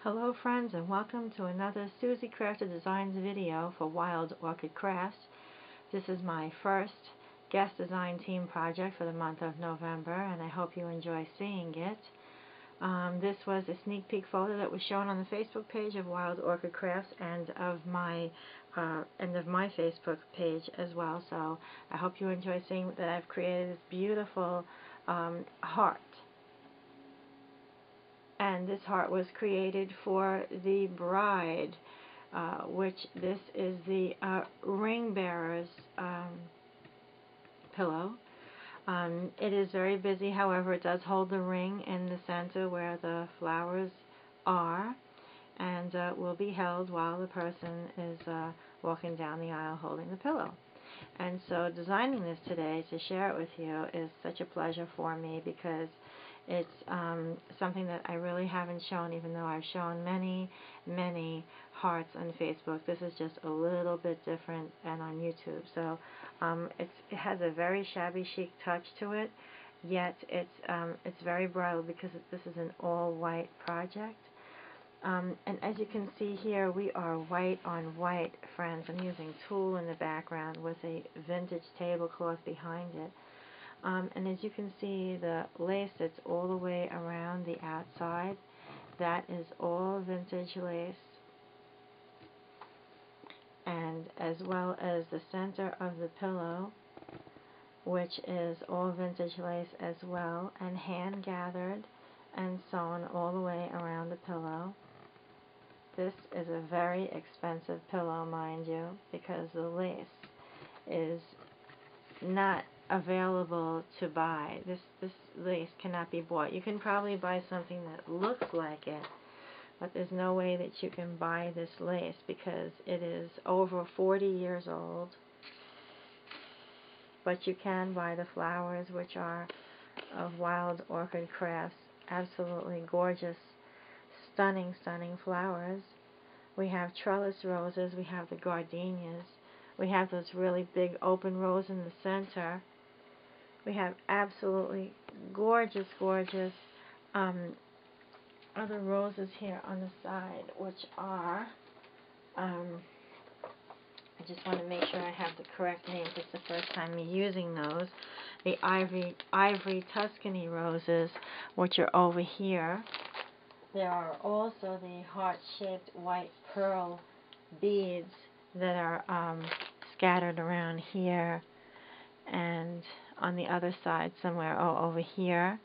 Hello friends, and welcome to another Suzie Crafted Designs video for Wild Orchid Crafts. This is my first guest design team project for the month of November, and I hope you enjoy seeing it. This was a sneak peek photo that was shown on the Facebook page of Wild Orchid Crafts and of my Facebook page as well. So I hope you enjoy seeing that I've created this beautiful heart. And this heart was created for the bride, which this is the ring bearer's pillow. It is very busy, however, it does hold the ring in the center where the flowers are, and will be held while the person is walking down the aisle holding the pillow. And so designing this today to share it with you is such a pleasure for me, because it's something that I really haven't shown, even though I've shown many hearts on Facebook. This is just a little bit different, and on YouTube. So it has a very shabby chic touch to it, yet it's very bridal because this is an all-white project. And as you can see here, we are white on white, friends. I'm using tulle in the background with a vintage tablecloth behind it. And as you can see, the lace that's all the way around the outside, that is all vintage lace. And as well as the center of the pillow, which is all vintage lace as well, and hand gathered and sewn all the way around the pillow. This is a very expensive pillow, mind you, because the lace is not available to buy. This lace cannot be bought. You can probably buy something that looks like it, but there's no way that you can buy this lace because it is over 40 years old. But you can buy the flowers, which are of Wild Orchid Crafts. Absolutely gorgeous, stunning flowers. We have trellis roses, we have the gardenias, we have those really big open rows in the center. We have absolutely gorgeous other roses here on the side, which are, I just want to make sure I have the correct names. It's the first time using those. The Ivory Tuscany roses, which are over here. There are also the heart-shaped white pearl beads that are scattered around here and on the other side somewhere. Oh, over here.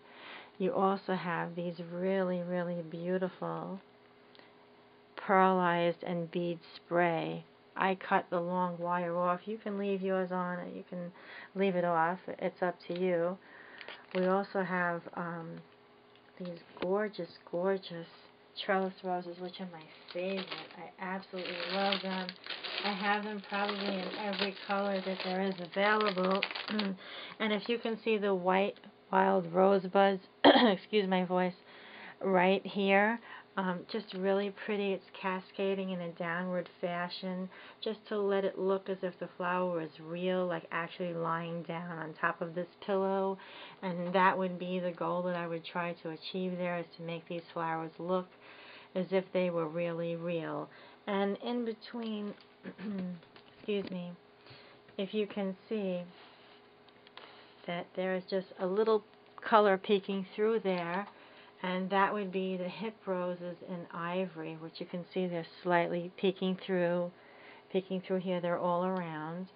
You also have these really beautiful pearlized and bead spray. I cut the long wire off. You can leave yours on, or you can leave it off. It's up to you. We also have these gorgeous trellis roses, which are my favorite. I absolutely love them. I have them probably in every color that there is available. And if you can see the white wild rosebuds, excuse my voice, right here, just really pretty. It's cascading in a downward fashion, just to let it look as if the flower was real, like actually lying down on top of this pillow. And that would be the goal that I would try to achieve there, is to make these flowers look as if they were really real. And in between, excuse me, if you can see that there is just a little color peeking through there, and that would be the hip roses in ivory, which you can see they're slightly peeking through here. They're all around,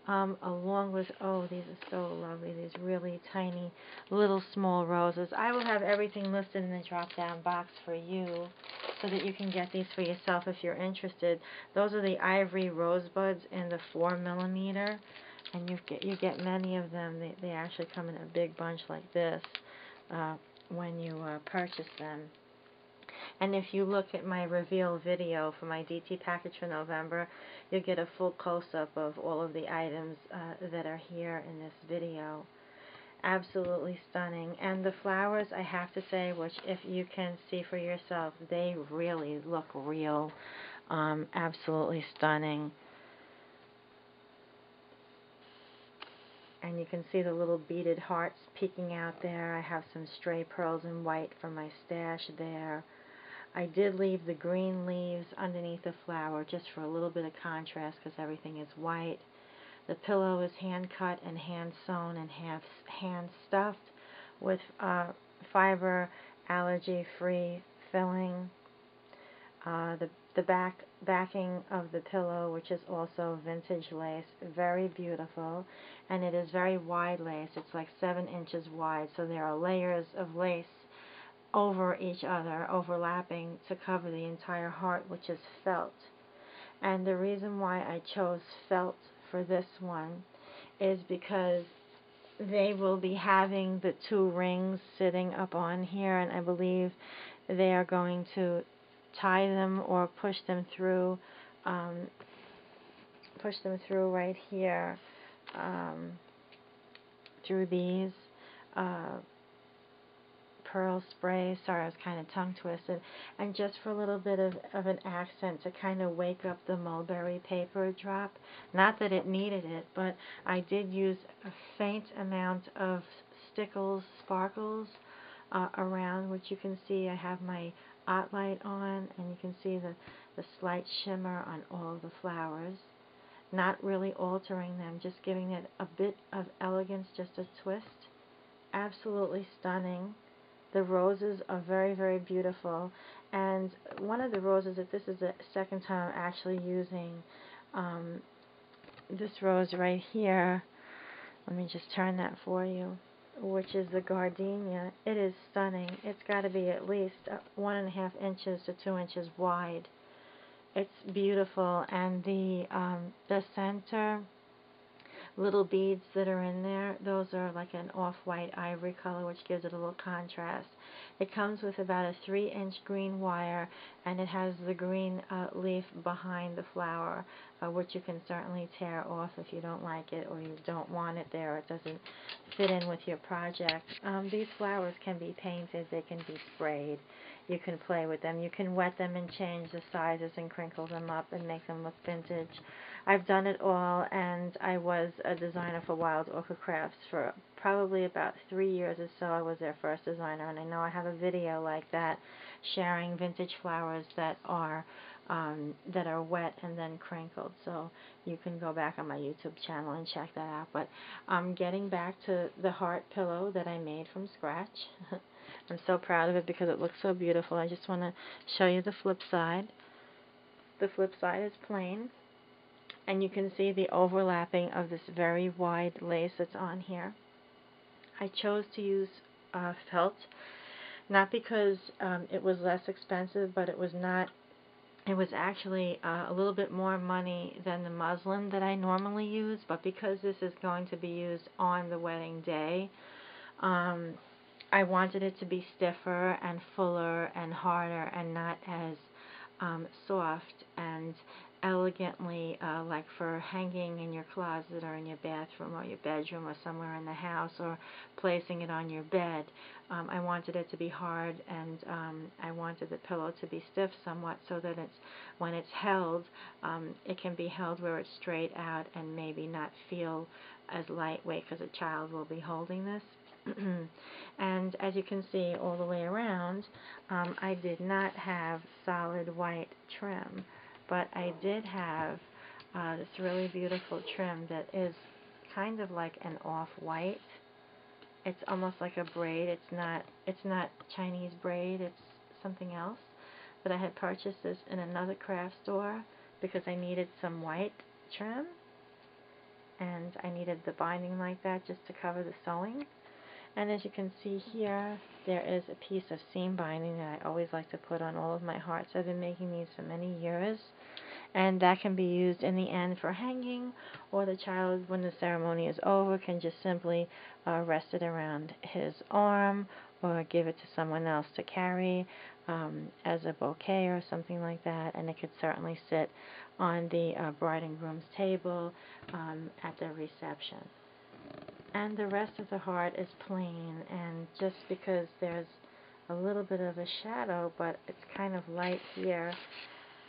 along with, oh, these are so lovely, these really tiny little small roses. I will have everything listed in the drop down box for you, so that you can get these for yourself if you're interested. Those are the Ivory Rosebuds in the 4mm, and you get many of them. They actually come in a big bunch like this when you purchase them. And if you look at my reveal video for my DT package for November, you'll get a full close-up of all of the items that are here in this video. Absolutely stunning. And the flowers, I have to say, which if you can see for yourself, they really look real. Absolutely stunning. And you can see the little beaded hearts peeking out there. I have some stray pearls in white from my stash there. I did leave the green leaves underneath the flower just for a little bit of contrast because everything is white. The pillow is hand cut and hand sewn and hand stuffed with fiber allergy free filling. The backing of the pillow, which is also vintage lace, very beautiful, and it is very wide lace. It's like 7 inches wide, so there are layers of lace over each other, overlapping to cover the entire heart, which is felt. And the reason why I chose felt for this one is because they will be having the 2 rings sitting up on here, and I believe they are going to tie them or push them through right here through these pearl sprays. Sorry, I was kind of tongue twisted. And just for a little bit of an accent to kind of wake up the mulberry paper drop. Not that it needed it, but I did use a faint amount of sparkles around, which you can see I have my art light on, and you can see the slight shimmer on all of the flowers. Not really altering them, just giving it a bit of elegance, just a twist. Absolutely stunning. The roses are very, very beautiful, and one of the roses, this is the second time I'm actually using this rose right here. Let me just turn that for you, which is the gardenia. It is stunning. It's got to be at least 1.5 inches to 2 inches wide. It's beautiful, and the center little beads that are in there, those are like an off-white ivory color, which gives it a little contrast. It comes with about a 3-inch green wire, and it has the green leaf behind the flower, which you can certainly tear off if you don't like it or you don't want it there, or it doesn't fit in with your project. These flowers can be painted, they can be sprayed, you can play with them, you can wet them and change the sizes and crinkle them up and make them look vintage. I've done it all, and I was a designer for Wild Orchid Crafts for probably about 3 years or so. I was their first designer, and I know I have a video like that sharing vintage flowers that are wet and then crinkled. So you can go back on my YouTube channel and check that out. But getting back to the heart pillow that I made from scratch. I'm so proud of it because it looks so beautiful. I just want to show you the flip side. The flip side is plain, and you can see the overlapping of this very wide lace that's on here. I chose to use felt, not because it was less expensive, but it was actually a little bit more money than the muslin that I normally use, but because this is going to be used on the wedding day, I wanted it to be stiffer and fuller and harder and not as soft and elegantly like for hanging in your closet or in your bathroom or your bedroom or somewhere in the house or placing it on your bed. I wanted it to be hard, and I wanted the pillow to be stiff somewhat so that when it's held, it can be held where it's straight out and maybe not feel as lightweight because a child will be holding this. And as you can see all the way around, I did not have solid white trim, but I did have this really beautiful trim that is kind of like an off-white. It's almost like a braid. It's not Chinese braid, it's something else. But I had purchased this in another craft store because I needed some white trim, and I needed the binding like that just to cover the sewing. And as you can see here, there is a piece of seam binding that I always like to put on all of my hearts. I've been making these for many years, and that can be used in the end for hanging, or the child, when the ceremony is over, can just simply rest it around his arm or give it to someone else to carry as a bouquet or something like that. And it could certainly sit on the bride and groom's table at the reception. And the rest of the heart is plain, and just because there's a little bit of a shadow, but it's kind of light here,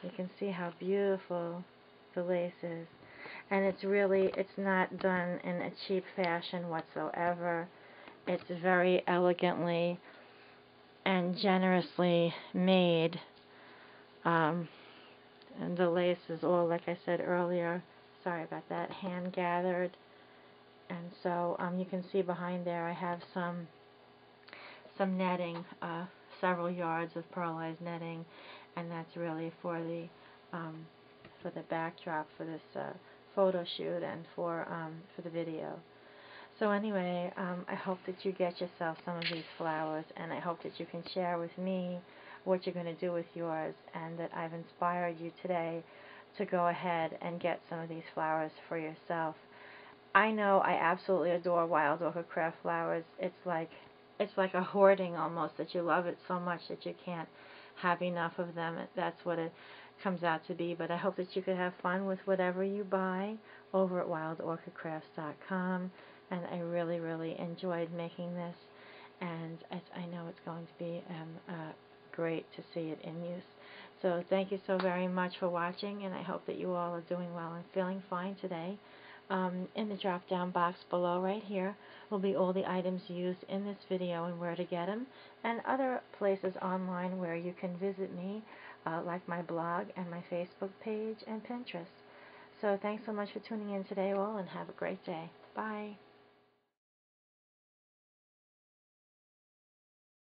you can see how beautiful the lace is. And it's not done in a cheap fashion whatsoever. It's very elegantly and generously made And the lace is all, like I said earlier, sorry about that, hand gathered. And so you can see behind there I have some netting, several yards of pearlized netting, and that's really for the backdrop for this photo shoot and for the video. So anyway, I hope that you get yourself some of these flowers, and I hope that you can share with me what you're going to do with yours, and that I've inspired you today to go ahead and get some of these flowers for yourself. I know I absolutely adore wild orchid craft flowers. It's like a hoarding almost, that you love it so much that you can't have enough of them. That's what it comes out to be. But I hope that you could have fun with whatever you buy over at wildorchidcrafts.com. And I really, really enjoyed making this, and I know it's going to be great to see it in use. So thank you so very much for watching, and I hope that you all are doing well and feeling fine today. In the drop-down box below right here will be all the items used in this video and where to get them, and other places online where you can visit me, like my blog and my Facebook page and Pinterest. So thanks so much for tuning in today all, and have a great day. Bye.